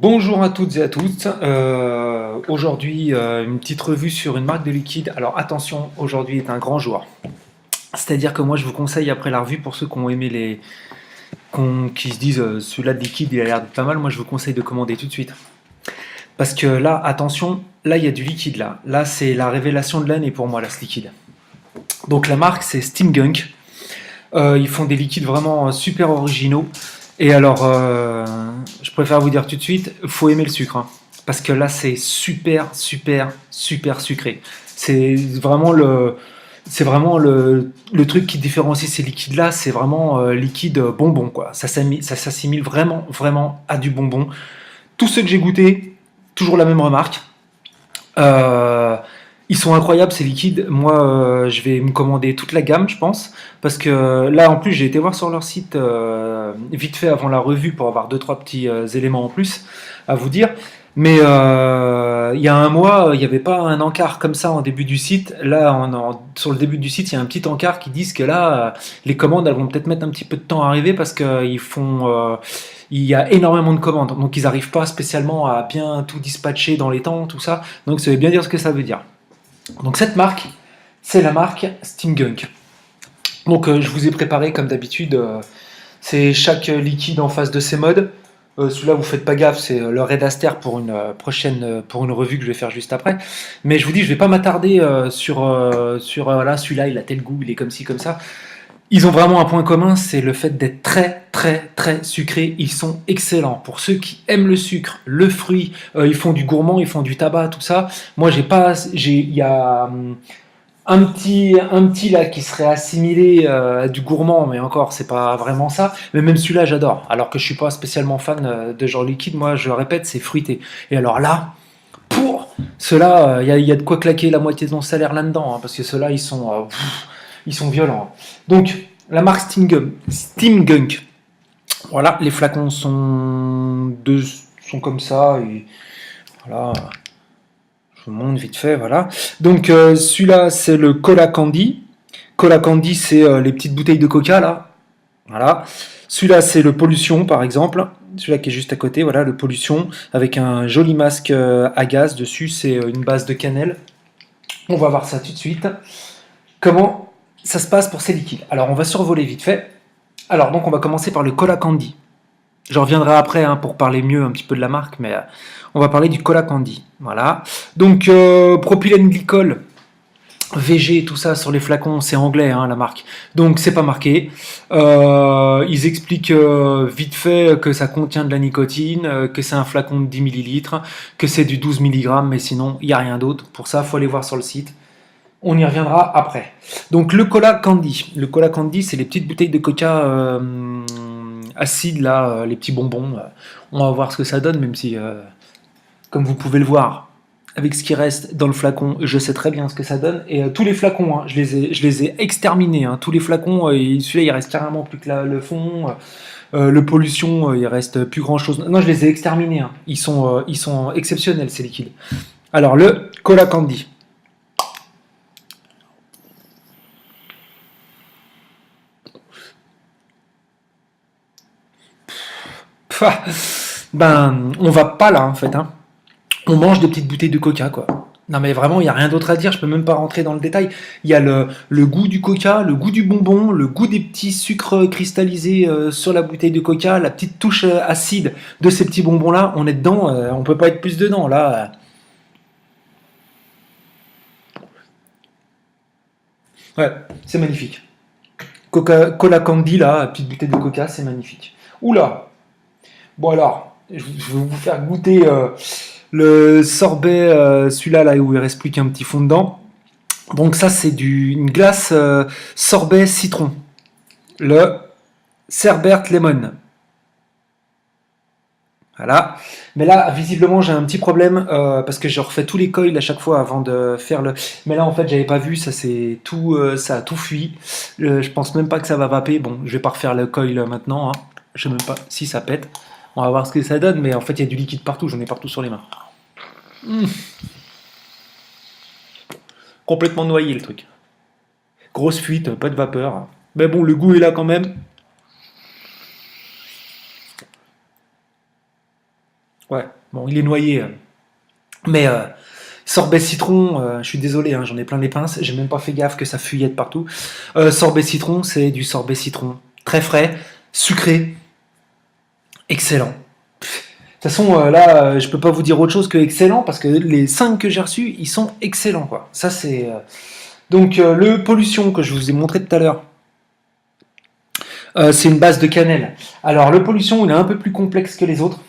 Bonjour à toutes et à tous. Aujourd'hui, une petite revue sur une marque de liquide. Alors attention, aujourd'hui est un grand jour. C'est-à-dire que moi, je vous conseille après la revue, pour ceux qui ont aimé qui se disent celui-là de liquide, il a l'air de pas mal. Moi, je vous conseille de commander tout de suite. Parce que là, attention, là, il y a du liquide là. Là, c'est la révélation de l'année pour moi, là, ce liquide. Donc la marque, c'est Steamgunk. Ils font des liquides vraiment super originaux. Et alors, je préfère vous dire tout de suite, faut aimer le sucre, hein, parce que là, c'est super, super, super sucré. C'est vraiment le truc qui différencie ces liquides-là, c'est vraiment liquide bonbon, quoi. Ça s'assimile vraiment, vraiment à du bonbon. Tous ceux que j'ai goûtés, toujours la même remarque. Euh, Ils sont incroyables ces liquides. Moi, je vais me commander toute la gamme, je pense, parce que là, en plus, j'ai été voir sur leur site vite fait avant la revue pour avoir deux trois petits éléments en plus à vous dire. Mais il y a un mois, il n'y avait pas un encart comme ça en début du site. Là, sur le début du site, il y a un petit encart qui dit que là, les commandes, elles vont peut-être mettre un petit peu de temps à arriver parce qu'ils font il y a énormément de commandes, donc ils n'arrivent pas spécialement à bien tout dispatcher dans les temps, tout ça. Donc ça veut bien dire ce que ça veut dire. Donc cette marque, c'est la marque Steamgunk. Donc je vous ai préparé comme d'habitude, c'est chaque liquide en face de ses modes. Celui-là, vous faites pas gaffe, c'est le Red Aster pour une prochaine, pour une revue que je vais faire juste après. Mais je vous dis, je vais pas m'attarder sur voilà, celui-là, il a tel goût, il est comme ci, comme ça. Ils ont vraiment un point commun, c'est le fait d'être très très très sucrés. Ils sont excellents. Pour ceux qui aiment le sucre, le fruit, ils font du gourmand, ils font du tabac, tout ça. Moi, il y a un petit là qui serait assimilé à du gourmand, mais encore, c'est pas vraiment ça. Mais même celui-là, j'adore. Alors que je suis pas spécialement fan de genre liquide, moi, je le répète, c'est fruité. Et alors là, pour ceux-là, il y a de quoi claquer la moitié de mon salaire là-dedans, hein, parce que ceux-là, ils sont violents. Donc, la marque Steamgunk. Voilà, les flacons sont comme ça. Et voilà, je vous montre vite fait. Voilà. Donc, celui-là, c'est le Cola Candy. Cola Candy, c'est les petites bouteilles de coca, là. Voilà. Celui-là, c'est le Pollution, par exemple. Celui-là qui est juste à côté, voilà, le Pollution, avec un joli masque à gaz dessus. C'est une base de cannelle. On va voir ça tout de suite. Comment ça se passe pour ces liquides? Alors, on va survoler vite fait. Alors, donc, on va commencer par le Cola Candy. Je reviendrai après hein, pour parler mieux un petit peu de la marque, mais on va parler du Cola Candy. Voilà. Donc, propylène glycol, VG, tout ça sur les flacons, c'est anglais hein, la marque. Donc, c'est pas marqué. Ils expliquent vite fait que ça contient de la nicotine, que c'est un flacon de 10 millilitres, que c'est du 12 mg, mais sinon, il n'y a rien d'autre. Pour ça, il faut aller voir sur le site. On y reviendra après. Donc le Cola Candy. Le Cola Candy, c'est les petites bouteilles de coca acides, là, les petits bonbons. On va voir ce que ça donne, même si, comme vous pouvez le voir, avec ce qui reste dans le flacon, je sais très bien ce que ça donne. Et tous les flacons, hein, je les ai exterminés. Hein. Tous les flacons, celui-là, il reste carrément plus que le fond. Le pollution, il reste plus grand-chose. Non, je les ai exterminés. Hein. Ils sont exceptionnels, ces liquides. Alors, le Cola Candy. Ben, on va pas là en fait. Hein. On mange des petites bouteilles de coca quoi. Non mais vraiment, il n'y a rien d'autre à dire, je peux même pas rentrer dans le détail. Il y a le goût du coca, le goût du bonbon, le goût des petits sucres cristallisés sur la bouteille de coca, la petite touche acide de ces petits bonbons là, on est dedans, on peut pas être plus dedans là. Ouais, c'est magnifique. Cola Candy là, petite bouteille de coca, c'est magnifique. Oula. Bon alors, je vais vous faire goûter le sorbet, celui-là là où il reste plus qu'un petit fond dedans. Donc ça c'est une glace sorbet citron. Le Cerbert Lemon. Voilà. Mais là, visiblement, j'ai un petit problème parce que je refais tous les coils à chaque fois avant de faire le. Mais là, en fait, j'avais pas vu, ça a tout fui. Je pense même pas que ça va vaper. Bon, je vais pas refaire le coil maintenant. Hein. Je sais même pas si ça pète. On va voir ce que ça donne, mais en fait, il y a du liquide partout. J'en ai partout sur les mains. Mmh. Complètement noyé le truc. Grosse fuite, pas de vapeur. Mais bon, le goût est là quand même. Ouais, bon, il est noyé. Mais sorbet citron, je suis désolé, hein, j'en ai plein les pinces, j'ai même pas fait gaffe que ça fuyait de partout. Sorbet citron, c'est du sorbet citron. Très frais, sucré, excellent. De toute façon, là, je peux pas vous dire autre chose que excellent, parce que les 5 que j'ai reçus, ils sont excellents, quoi. Ça, c'est. Donc, le pollution que je vous ai montré tout à l'heure, c'est une base de cannelle. Alors, le pollution, il est un peu plus complexe que les autres.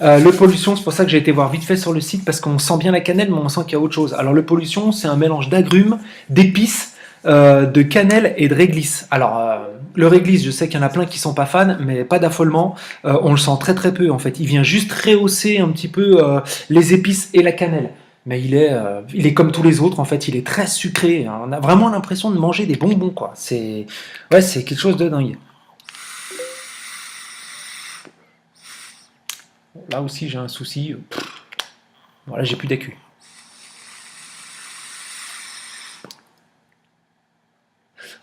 Le pollution, c'est pour ça que j'ai été voir vite fait sur le site, parce qu'on sent bien la cannelle, mais on sent qu'il y a autre chose. Alors, le pollution, c'est un mélange d'agrumes, d'épices, de cannelle et de réglisse. Alors, le réglisse, je sais qu'il y en a plein qui sont pas fans, mais pas d'affolement. On le sent très très peu en fait. Il vient juste rehausser un petit peu les épices et la cannelle. Mais il est comme tous les autres en fait. Il est très sucré. On a vraiment l'impression de manger des bonbons quoi. Ouais, c'est quelque chose de dingue. Là aussi, j'ai un souci. Voilà, j'ai plus d'accu.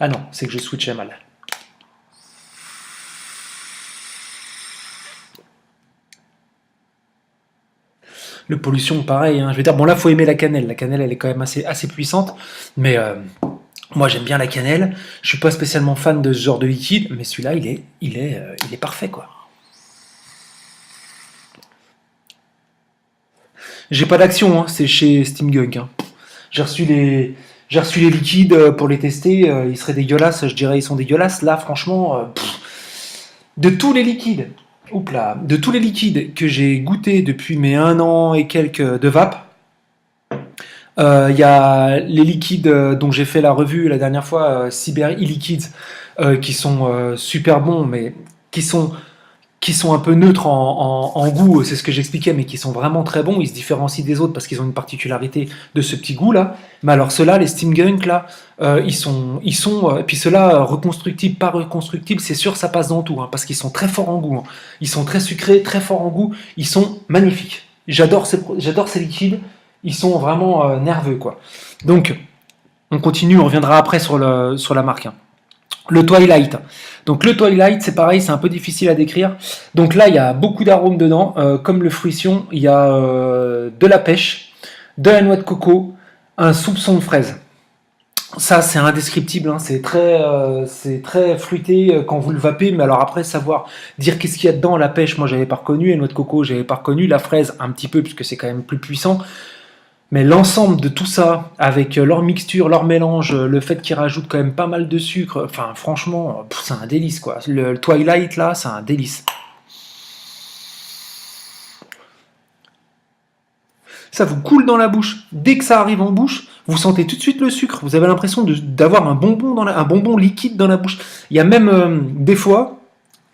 Ah non, c'est que je switchais mal. Le pollution, pareil. Hein. Je veux dire, bon là, faut aimer la cannelle. La cannelle, elle est quand même assez puissante. Mais moi, j'aime bien la cannelle. Je suis pas spécialement fan de ce genre de liquide, mais celui-là, il est parfait, quoi. J'ai pas d'action, hein, c'est chez Steamgunk. Hein. J'ai reçu les, j'ai reçu les liquides pour les tester. Ils seraient dégueulasses, je dirais ils sont dégueulasses. Là, franchement, de tous les liquides, oups là, de tous les liquides que j'ai goûté depuis mes 1 an et quelques de vape, il y a les liquides dont j'ai fait la revue la dernière fois, Cyber e-Liquids, qui sont super bons, mais qui sont qui sont un peu neutres en goût, c'est ce que j'expliquais, mais qui sont vraiment très bons. Ils se différencient des autres parce qu'ils ont une particularité de ce petit goût là. Mais alors ceux-là, les Steamgunk là, et puis ceux-là reconstructibles, pas reconstructibles, c'est sûr ça passe dans tout, hein, parce qu'ils sont très forts en goût. Hein. Ils sont très sucrés, très forts en goût. Ils sont magnifiques. J'adore ces liquides. Ils sont vraiment nerveux quoi. Donc on continue, on reviendra après sur la marque. Hein. Le Twilight. Donc le Twilight, c'est pareil, c'est un peu difficile à décrire. Donc là, il y a beaucoup d'arômes dedans, comme le fruition, il y a de la pêche, de la noix de coco, un soupçon de fraise. Ça, c'est indescriptible, hein, c'est très fruité quand vous le vapez, mais alors après, savoir dire qu'est-ce qu'il y a dedans, la pêche, moi j'avais pas reconnu, la noix de coco, j'avais pas reconnu, la fraise un petit peu, puisque c'est quand même plus puissant. Mais l'ensemble de tout ça, avec leur mixture, leur mélange, le fait qu'ils rajoutent quand même pas mal de sucre, enfin franchement, c'est un délice quoi. Le Twilight là, c'est un délice. Ça vous coule dans la bouche. Dès que ça arrive en bouche, vous sentez tout de suite le sucre. Vous avez l'impression d'avoir un bonbon liquide dans la bouche. Il y a même des fois,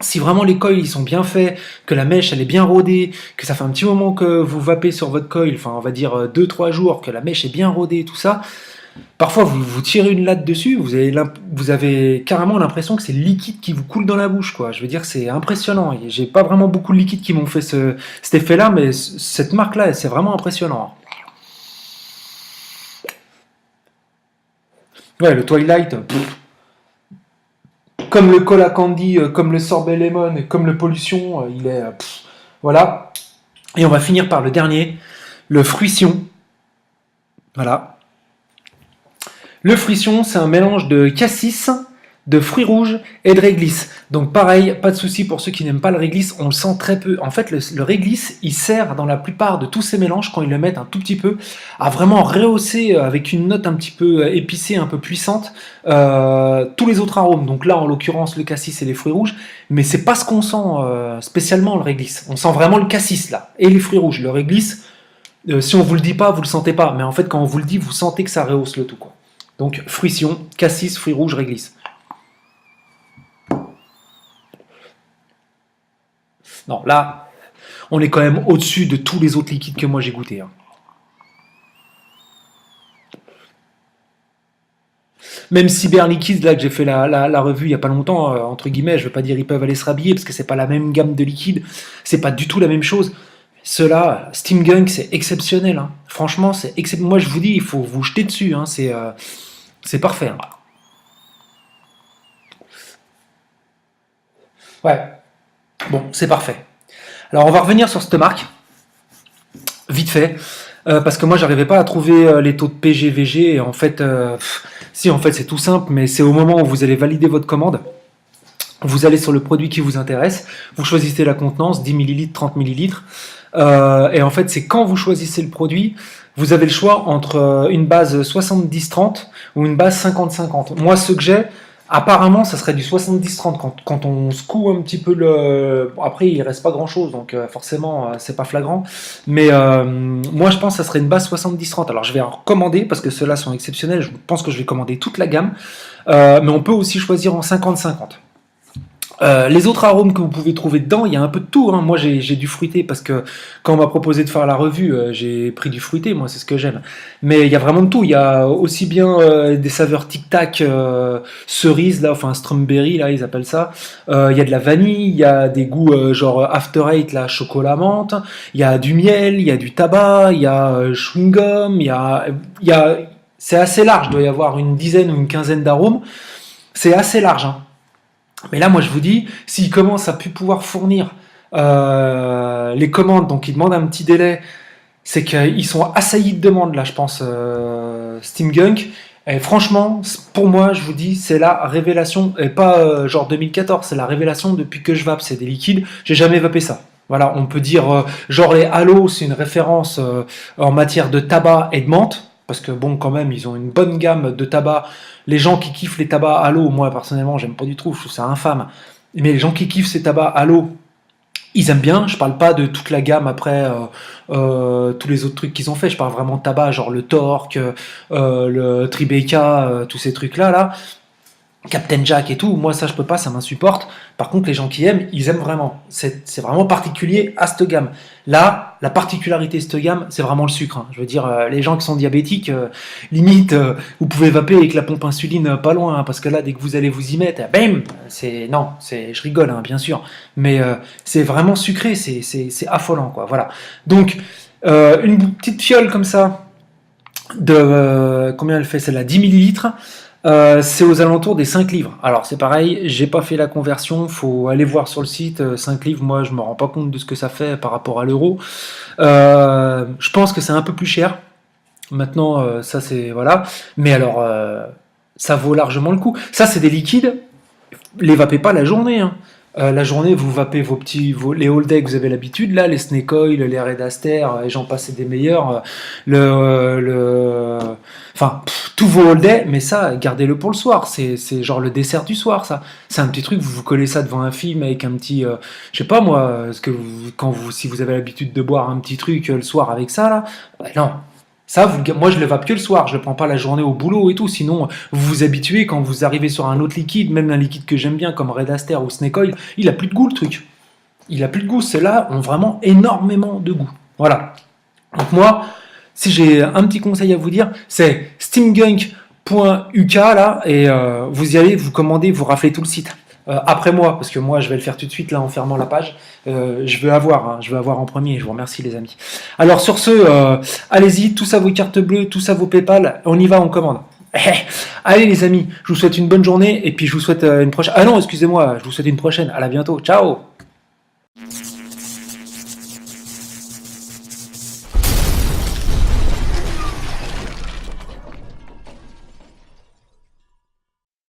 si vraiment les coils ils sont bien faits, que la mèche elle est bien rodée, que ça fait un petit moment que vous vapez sur votre coil, enfin on va dire 2-3 jours, que la mèche est bien rodée, tout ça, parfois vous tirez une latte dessus, vous avez carrément l'impression que c'est le liquide qui vous coule dans la bouche, quoi. Je veux dire, c'est impressionnant. J'ai pas vraiment beaucoup de liquides qui m'ont fait cet effet-là, mais cette marque-là, c'est vraiment impressionnant. Ouais, le Twilight, comme le Cola Candy, comme le Sorbet Lemon, comme le Pollution, il est... voilà. Et on va finir par le dernier, le Fruition. Voilà. Le Fruition, c'est un mélange de cassis, de fruits rouges et de réglisse. Donc pareil, pas de souci pour ceux qui n'aiment pas le réglisse, on le sent très peu. En fait, le réglisse, il sert dans la plupart de tous ces mélanges, quand ils le mettent un tout petit peu, à vraiment rehausser avec une note un petit peu épicée, un peu puissante, tous les autres arômes. Donc là, en l'occurrence, le cassis et les fruits rouges, mais c'est pas ce qu'on sent spécialement le réglisse. On sent vraiment le cassis là, et les fruits rouges. Le réglisse, si on vous le dit pas, vous le sentez pas, mais en fait, quand on vous le dit, vous sentez que ça rehausse le tout, quoi. Donc, fruition, cassis, fruits rouges, réglisse. Non, là, on est quand même au-dessus de tous les autres liquides que moi j'ai goûté. Hein. Même Cyber Liquids, là que j'ai fait la revue il y a pas longtemps, entre guillemets, je veux pas dire ils peuvent aller se rhabiller parce que c'est pas la même gamme de liquides, c'est pas du tout la même chose. Ceux-là, Steamgunk, c'est exceptionnel. Hein. Franchement, c'est exceptionnel. Moi, je vous dis, il faut vous jeter dessus. Hein. C'est parfait. Hein. Ouais, bon, c'est parfait. Alors, on va revenir sur cette marque. vite fait. Parce que moi j'arrivais pas à trouver les taux de PG, VG, et en fait, si en fait c'est tout simple, mais c'est au moment où vous allez valider votre commande, vous allez sur le produit qui vous intéresse, vous choisissez la contenance, 10 millilitres, 30 millilitres, et en fait c'est quand vous choisissez le produit, vous avez le choix entre une base 70-30 ou une base 50-50. Moi ce que j'ai, apparemment ça serait du 70-30 quand on secoue un petit peu le... Bon, après il reste pas grand chose, donc forcément c'est pas flagrant, mais moi je pense que ça serait une base 70-30. Alors je vais en recommander parce que ceux-là sont exceptionnels, je pense que je vais commander toute la gamme, mais on peut aussi choisir en 50-50. Les autres arômes que vous pouvez trouver dedans, il y a un peu de tout, hein. Moi, j'ai du fruité parce que quand on m'a proposé de faire la revue, j'ai pris du fruité. Moi, c'est ce que j'aime. Mais il y a vraiment de tout. Il y a aussi bien des saveurs tic-tac, cerise là, enfin strawberry là, ils appellent ça. Il y a de la vanille, il y a des goûts genre After Eight là, chocolat menthe. Il y a du miel, il y a du tabac, il y a chewing gum, il y a, c'est assez large. Il doit y avoir une dizaine ou une quinzaine d'arômes. C'est assez large, hein. Mais là, moi, je vous dis, s'ils commencent à plus pouvoir fournir les commandes, donc ils demandent un petit délai, c'est qu'ils sont assaillis de demandes, là, je pense, Steam Gunk. Et franchement, pour moi, je vous dis, c'est la révélation, et pas genre 2014, c'est la révélation depuis que je vape. C'est des liquides, j'ai jamais vapé ça. Voilà, on peut dire, genre les Halo, c'est une référence en matière de tabac et de menthe, parce que bon, quand même, ils ont une bonne gamme de tabac. Les gens qui kiffent les tabacs Halo, moi personnellement, j'aime pas du tout, je trouve ça infâme. Mais les gens qui kiffent ces tabacs Halo, ils aiment bien. Je parle pas de toute la gamme après, tous les autres trucs qu'ils ont fait. Je parle vraiment de tabac, genre le Torque, le Tribeca, tous ces trucs-là, là. Captain Jack et tout, moi ça je peux pas, ça m'insupporte. Par contre, les gens qui aiment, ils aiment vraiment. C'est vraiment particulier à cette gamme. Là, la particularité de cette gamme, c'est vraiment le sucre, hein. Je veux dire, les gens qui sont diabétiques, limite, vous pouvez vaper avec la pompe insuline pas loin, hein, parce que là, dès que vous allez vous y mettre, bam, je rigole, hein, bien sûr, mais c'est vraiment sucré, c'est affolant, quoi. Voilà. Donc, une petite fiole comme ça, de combien elle fait celle-là, 10 millilitres. C'est aux alentours des 5 livres. Alors c'est pareil, j'ai pas fait la conversion, faut aller voir sur le site. 5 livres, moi je me rends pas compte de ce que ça fait par rapport à l'euro. Je pense que c'est un peu plus cher. Maintenant, ça c'est... Voilà. Mais alors, ça vaut largement le coup. Ça c'est des liquides, les vapez pas la journée, hein. La journée, vous vapez les All Day que vous avez l'habitude, là, les Snake Oil, les Red Aster, et j'en passe, c'est des meilleurs. Enfin, tous vos All Day, mais ça, gardez-le pour le soir. C'est genre le dessert du soir, ça. C'est un petit truc, vous vous collez ça devant un film avec un petit, je sais pas moi, si vous avez l'habitude de boire un petit truc le soir avec ça, là, non. Ça, moi, je le vape que le soir. Je le prends pas la journée au boulot et tout. Sinon, vous vous habituez quand vous arrivez sur un autre liquide, même un liquide que j'aime bien comme Red Aster ou Snake Oil, il a plus de goût le truc. Il a plus de goût. Ceux-là ont vraiment énormément de goût. Voilà. Donc moi, si j'ai un petit conseil à vous dire, c'est steamgunk.uk là, et vous y allez, vous commandez, vous raflez tout le site. Après moi, parce que moi je vais le faire tout de suite là en fermant la page. Je veux avoir en premier. Je vous remercie les amis. Alors sur ce, allez-y, tout ça vos cartes bleues, tout ça vos PayPal, on y va, on commande. Allez les amis, je vous souhaite une bonne journée et puis je vous souhaite une prochaine. Ah non, excusez-moi, je vous souhaite une prochaine. À la bientôt, ciao.